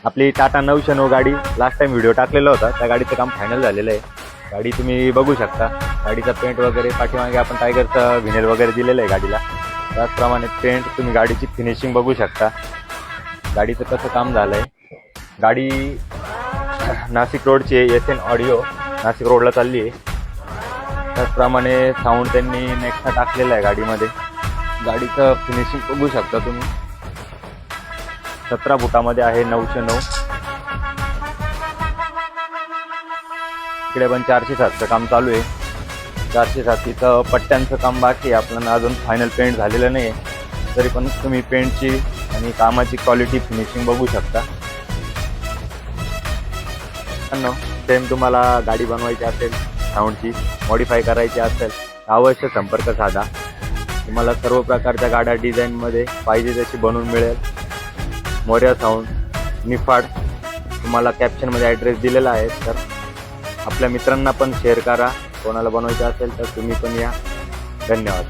आपली टाटा 909 गाडी last time video टाकलेला होता, त्या गाडीचं काम फायनल झालेलं आहे। गाडी तुम्ही बघू शकता, गाडीचा पेंट वगैरे पाठीमागे आपण टायगरचं व्हिनेल वगैरे दिलेलं आहे गाडीला। त्याचप्रमाणे पेंट तुम्ही गाडीची फिनिशिंग बघू शकता, गाडीचं कसं काम झालं आहे। गाडी नाशिक रोडची SN ऑडिओ नाशिक रोडला चालली आहे। त्याचप्रमाणे साऊंड त्यांनी नेक्स्टा टाकलेला आहे गाडीमध्ये। गाडीचं फिनिशिंग बघू शकता तुम्ही, 17 फुटामध्ये आहे 909। इकडे पण 407चं काम चालू आहे। 407चं पट्ट्यांचं काम बाकी आहे, आपल्याला अजून फायनल पेंट झालेलं नाही आहे। तरी पण तुम्ही पेंटची आणि कामाची क्वालिटी फिनिशिंग बघू शकता। सेम तुम्हाला गाडी बनवायची असेल, साऊंडची मॉडिफाय करायची असेल तर अवश्य संपर्क साधा। तुम्हाला सर्व प्रकारच्या गाड्या डिझाईनमध्ये पाहिजे तशी बनवून मिळेल। मोर्या साऊंड, निफाड, तुम्हाला कॅप्शनमध्ये ॲड्रेस दिलेला आहे, तर आपल्या मित्रांना पण शेअर करा। कोणाला बनवायचं असेल तर तुम्ही पण या। धन्यवाद।